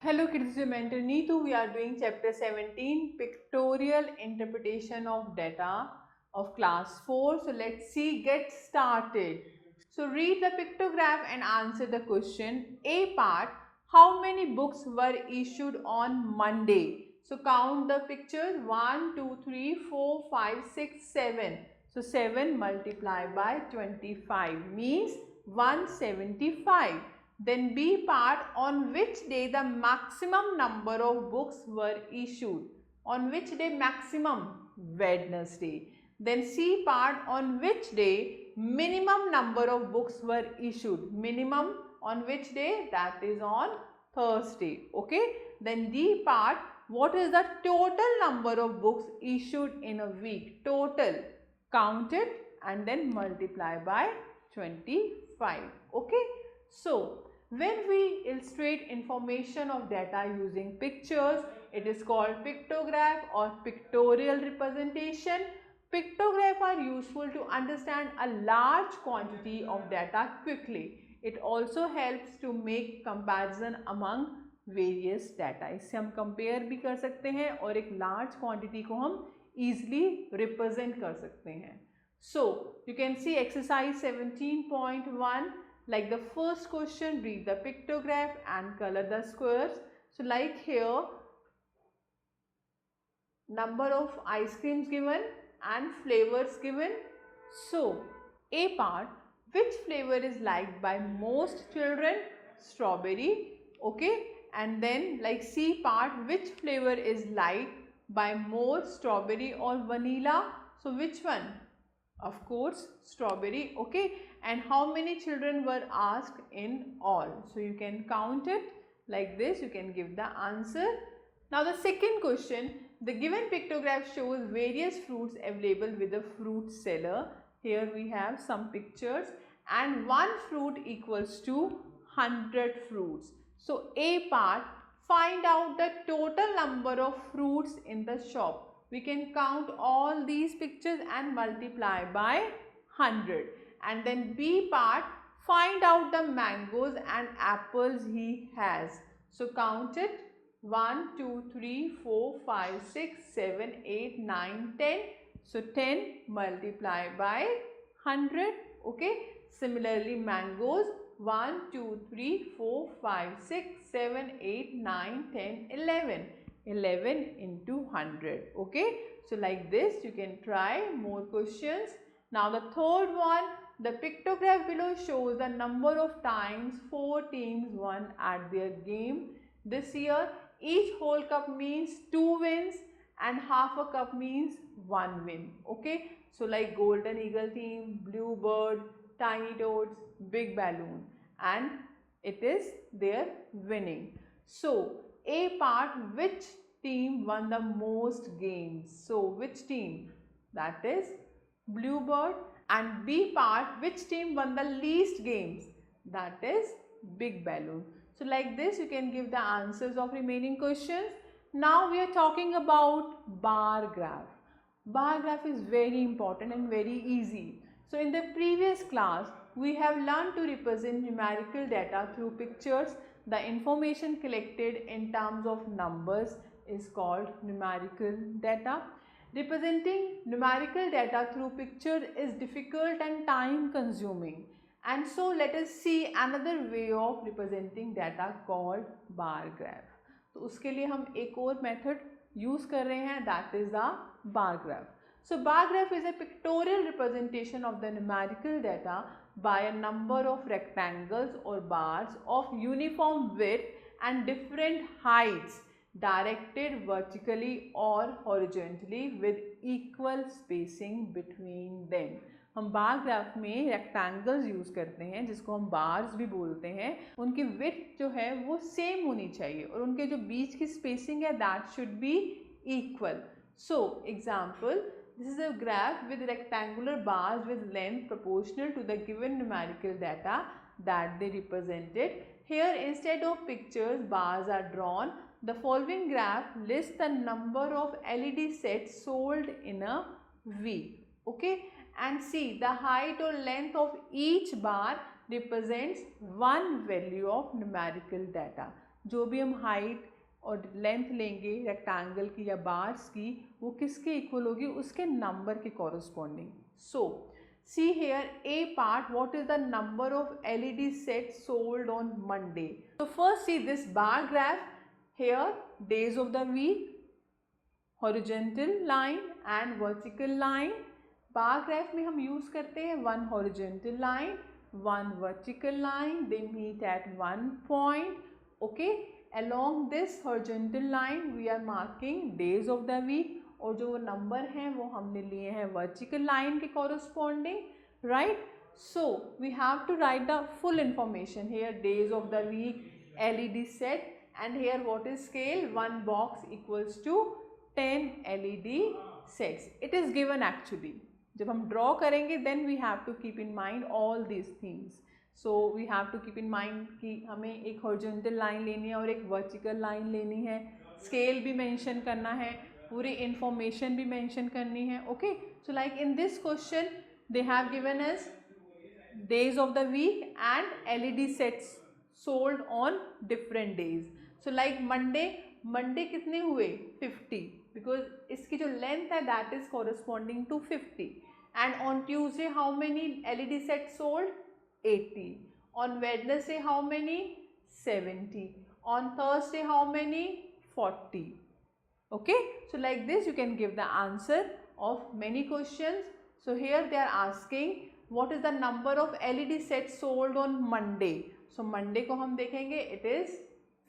Hello kids, this is your mentor Neetu. We are doing chapter 17, pictorial interpretation of data of class 4. So let's see, get started. So read the pictograph and answer the question. A part, how many books were issued on Monday? So count the pictures, 1, 2, 3, 4, 5, 6, 7. So 7 multiplied by 25 means 175. Then B part, on which day the maximum number of books were issued? On which day maximum? Wednesday. Then C part, on which day minimum number of books were issued? Minimum on which day? That is on Thursday. Okay. Then D part, what is the total number of books issued in a week? Total. Count it and then multiply by 25. Okay. So, when we illustrate information of data using pictures, it is called pictograph or pictorial representation. Pictographs are useful to understand a large quantity of data quickly. It also helps to make comparison among various data. इससे हम compare भी कर सकते हैं और एक large quantity को हम easily represent कर सकते हैं. So, you can see exercise 17.1. Like the first question, read the pictograph and color the squares. So like here, number of ice creams given and flavors given. So A part, which flavor is liked by most children? Strawberry. Okay. And then like C part, which flavor is liked by more, strawberry or vanilla? So which one? Of course, strawberry. Okay. And how many children were asked in all? So you can count it like this. You can give the answer. Now the second question, the given pictograph shows various fruits available with the fruit seller. Here we have some pictures and one fruit equals to 100 fruits. So A part, find out the total number of fruits in the shop. We can count all these pictures and multiply by 100. And then B part, find out the mangoes and apples he has. So count it, 1, 2, 3, 4, 5, 6, 7, 8, 9, 10. So 10 multiply by 100. Okay. Similarly, mangoes, 1, 2, 3, 4, 5, 6, 7, 8, 9, 10, 11. 11 into 100. Okay. So like this you can try more questions. Now the third one, the pictograph below shows the number of times 4 teams won at their game this year. Each whole cup means 2 wins and half a cup means 1 win. Okay. So like Golden Eagle team, Bluebird, Tiny Toads, Big Balloon, and it is their winning. So A part, which team won the most games? So which team? That is Bluebird. And B part, which team won the least games? That is Big Balloon. So like this you can give the answers of remaining questions. Now we are talking about bar graph. Bar graph is very important and very easy. So in the previous class we have learned to represent numerical data through pictures. The information collected in terms of numbers is called numerical data. Representing numerical data through pictures is difficult and time consuming. And so let us see another way of representing data called bar graph. तो उसके लिए हम एक और method use कर रहे हैं, that is the bar graph. So bar graph is a pictorial representation of the numerical data by a number of rectangles or bars of uniform width and different heights directed vertically or horizontally with equal spacing between them. हम bar graph में rectangles use करते हैं जिसको हम bars भी बोलते हैं. उनकी विड्थ जो है वो सेम होनी चाहिए और उनके जो बीच की स्पेसिंग है that should be equal. So example, this is a graph with rectangular bars with length proportional to the given numerical data that they represented. Here instead of pictures, bars are drawn. The following graph lists the number of LED sets sold in a week. Okay. And see, the height or length of each bar represents one value of numerical data. जो भी हम height और length लेंगे rectangle की या bars की, वो किसके इक्वल होगी, उसके नंबर के corresponding. So see here A part, what is the number of LED sets sold on Monday? So first see this bar graph here, days of the week, horizontal line and vertical line. Bar graph में हम use करते हैं one horizontal line, one vertical line, they meet at one point. Okay, along this horizontal line we are marking days of the week, और जो number हैं वो हमने लिए हैं वर्टिकल लाइन के corresponding, right. So we have to write the full information here, days of the week, LED set, and here what is scale, one box equals to 10 LED sets. It is given actually. जब हम draw करेंगे then we have to keep in mind all these things. So we have to keep in mind कि हमें एक horizontal line लेनी है और एक vertical line लेनी है, scale भी mention करना है, पूरी information भी mention करनी है. Okay, so like in this question they have given us days of the week and LED sets sold on different days. So like Monday कितने हुए 50, because इसकी जो length है that is corresponding to 50. And on Tuesday how many LED sets sold, 80. On Wednesday how many, 70. On Thursday how many, 40. Okay, so like this you can give the answer of many questions. So here they are asking what is the number of LED sets sold on Monday. So Monday को हम देखेंगे it is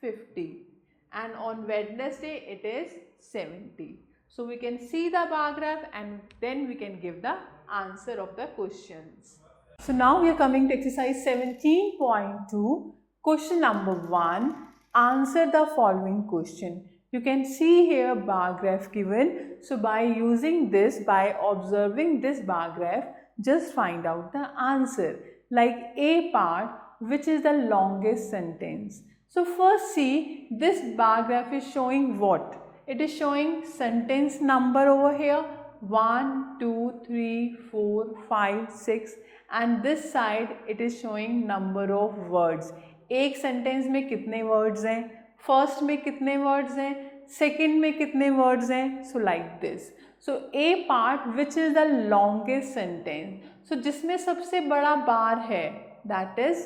50 and on Wednesday it is 70. So we can see the bar graph and then we can give the answer of the questions. So now we are coming to exercise 17.2. Question number 1. Answer the following question. You can see here bar graph given. So by using this, by observing this bar graph, just find out the answer. Like A part, which is the longest sentence. So first see, this bar graph is showing what? It is showing sentence number over here, 1, 2, 3, 4, 5, 6, and this side it is showing number of words. एक sentence में कितने words हैं, first में कितने words हैं, second में कितने words हैं. So like this. So A part which is the longest sentence, so जिसमें सबसे बड़ा बार है, that is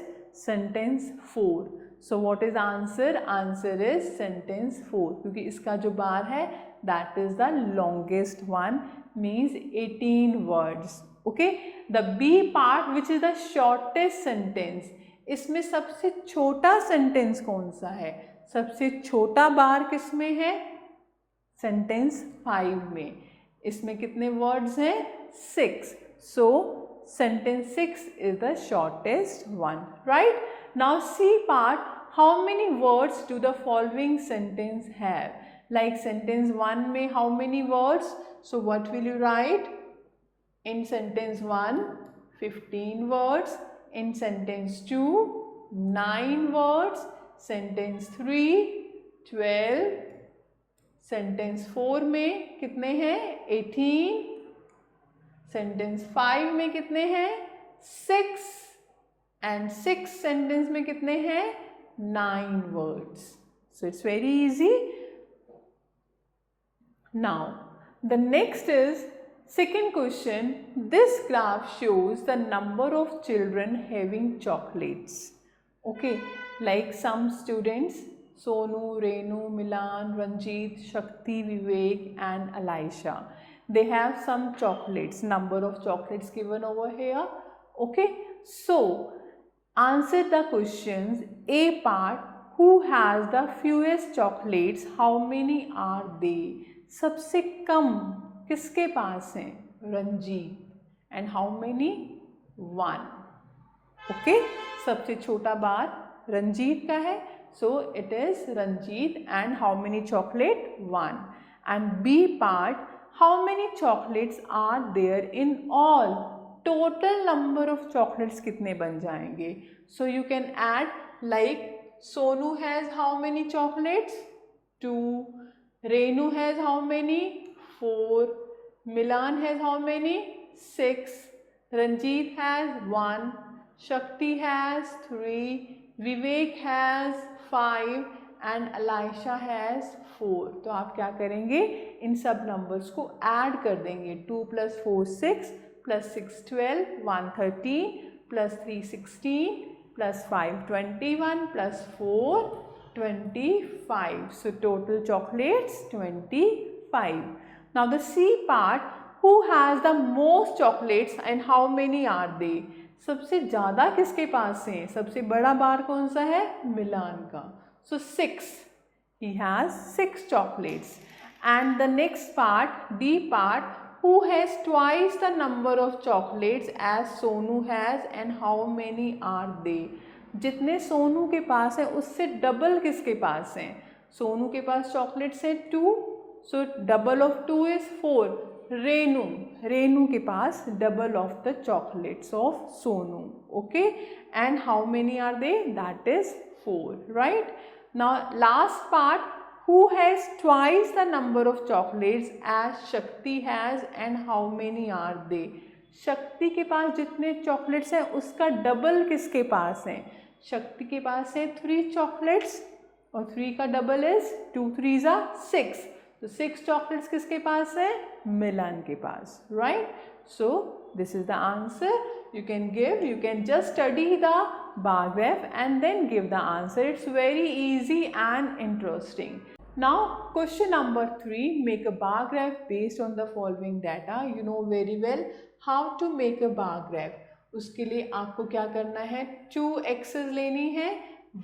sentence 4. So what is answer, answer is sentence 4, क्योंकि इसका जो बार है that is the longest one, means 18 words. Okay, the B part which is the shortest sentence, इसमें सबसे छोटा सेंटेंस कौन सा है, सबसे छोटा बार किस में है, सेंटेंस 5 में. इसमें कितने वर्ड्स हैं, 6. So sentence 6 is the shortest one, right. Now C part, how many words do the following sentence have. Like sentence 1 में how many words, so what will you write. In sentence 1 15 words, in sentence 2 9 words, sentence 3 12, sentence 4 में कितने हैं 18, sentence 5 में कितने हैं 6, and 6 sentence में कितने हैं 9 words. So it's very easy. Now the next is second question. This graph shows the number of children having chocolates. Okay, like some students, Sonu, Renu, Milan, Ranjit, Shakti, Vivek and Alisha, they have some chocolates, number of chocolates given over here. Okay, so answer the questions. A part, who has the fewest chocolates, how many are they. सबसे कम किसके पास हैं, Ranjit. And how many, 1. Okay, सबसे छोटा bar Ranjit का है, so it is Ranjit. And how many chocolate, 1. And B part, how many chocolates are there in all, total number of chocolates कितने बन जाएंगे. So you can add, like Sonu has how many chocolates, 2. Renu has how many, 4. Milan has how many, 6. Ranjit has 1. Shakti has 3. Vivek has 5. And Alisha has 4। तो आप क्या करेंगे, इन सब numbers को add कर देंगे। 2 + 4 6 + 6 12 113 + 3 16 + 5 21 + 4 25. So total chocolates 25. Now the C part, who has the most chocolates and how many are they? सबसे ज़्यादा किसके पास है? सबसे बड़ा बार कौन सा है? मिलान का। So 6. He has 6 chocolates. And the next part, D part, who has twice the number of chocolates as Sonu has and how many are they? जितने सोनू के पास है उससे डबल किसके पास हैं? सोनू के पास चॉकलेट्स हैं 2, so double of 2 is 4. Renu के पास double of the chocolates of Sonu. Okay, and how many are they? That is 4, right? Now last part, who has twice the number of chocolates as Shakti has and how many are they? शक्ति के पास जितने chocolates हैं उसका double किसके पास है? शक्ति के पास है 3 चॉकलेट्स और 3 का डबल इज 2 3s are 6. तो 6 चॉकलेट्स किसके पास है? मिलन के पास, right? So this is the answer. You can just study the bar graph and then give the answer. It's very easy and interesting. Now question number 3, make a bar graph based on the following data. You know very well how to make a bar graph. उसके लिए आपको क्या करना है? 2 axes लेनी है.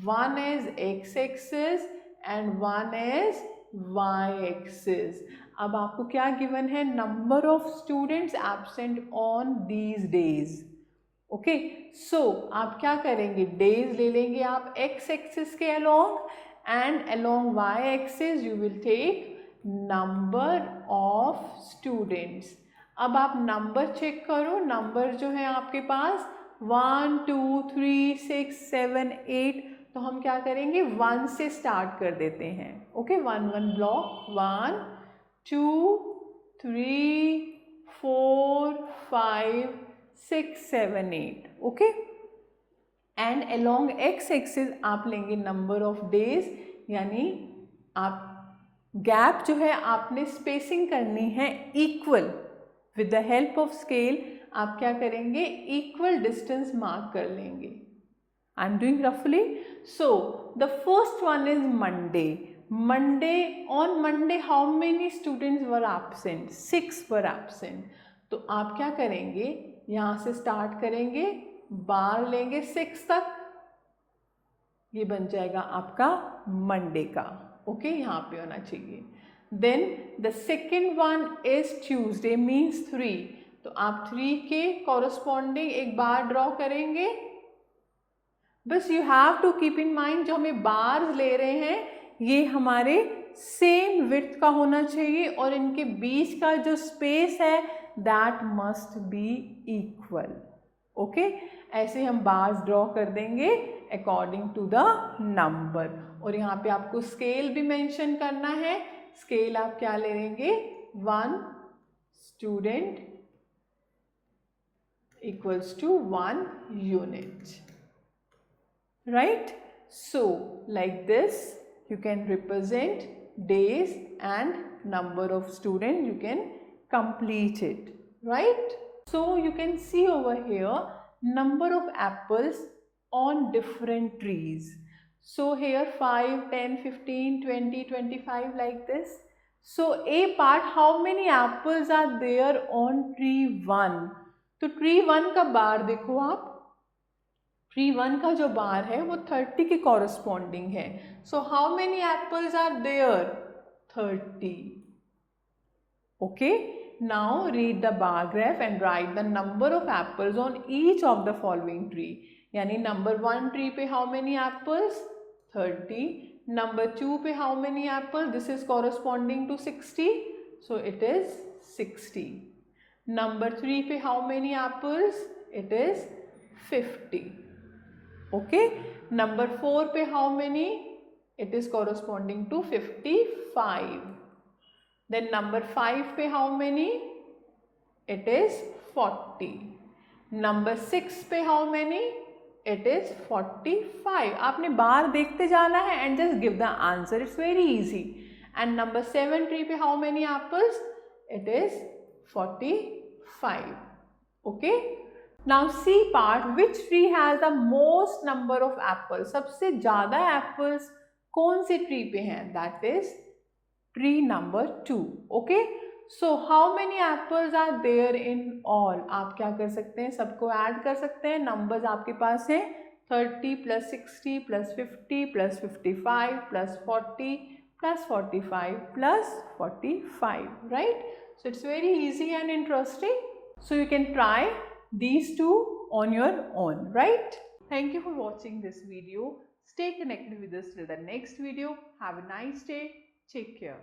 One is x axis and one is y axis. अब आपको क्या गिवन है? Number of students absent on these days. Okay, so आप क्या करेंगे? डेज ले लेंगे आप x एक्सिस के along, and along y axis you will take number of students. अब आप नंबर चेक करो. नंबर जो है आपके पास 1 2 3 6 7 8. तो हम क्या करेंगे? 1 से स्टार्ट कर देते हैं. Okay, 1 block. 1 2 3 4 5 6 7 8. Okay, and along x axis आप लेंगे नंबर ऑफ डेज, यानी आप गैप जो है आपने स्पेसिंग करनी है equal. With the help of scale आप क्या करेंगे? इक्वल डिस्टेंस मार्क कर लेंगे. आई एम डूइंग रफली. So the first one is Monday. On Monday how many students were absent? 6 were absent. तो आप क्या करेंगे? यहाँ से स्टार्ट करेंगे, बार लेंगे 6 तक, ये बन जाएगा आपका मंडे का. ओके, यहाँ पे होना चाहिए. Then the second one is Tuesday, means 3. तो आप 3 के कॉरस्पॉन्डिंग एक बार ड्रॉ करेंगे. बस you have to keep in mind, जो हमें बार्स ले रहे हैं ये हमारे सेम विड्थ का होना चाहिए और इनके बीच का जो स्पेस है that must be equal. Okay, ऐसे हम बार्स ड्रॉ कर देंगे अकॉर्डिंग टू द नंबर. और यहाँ पे आपको स्केल भी मेंशन करना है. स्केल आप क्या ले लेंगे? 1 student equals to 1 unit, right? So like this you can represent days and number of students. You can complete it, right? So you can see over here number of apples on different trees. So here 5 10 15 20 25 like this. So A part, how many apples are there on tree 1? तो tree 1 का बार देखो आप. Tree 1 का जो bar है वो 30 के corresponding है. So how many apples are there? 30. Okay, now read the bar graph and write the number of apples on each of the following tree. यानी नंबर 1 ट्री पे हाउ मेनी एप्पल्स? 30. नंबर 2 पे how many apples? This is corresponding to 60, so it is 60. Number 3 पे how many apples? It is 50. Okay, number 4 पे how many? It is corresponding to 55. Then number 5 पे how many? It is 40. Number 6 पे how many? it is 45. आपने बार देखते जाना है and just give the answer. It's very easy. And number 7 tree पे how many apples? It is 45. Okay. Now C part, which tree has the most number of apples? सबसे ज़्यादा apples कौन से tree पे हैं? That is tree number 2. Okay. So how many apples are there in all? आप क्या कर सकते हैं, सबको ऐड कर सकते हैं. नंबर्स आपके पास हैं 30 plus 60 plus 50 plus 55 plus 40 plus 45 plus 45, right? So it's very easy and interesting. So you can try these two on your own, right? Thank you for watching this video. Stay connected with us till the next video. Have a nice day. Take care.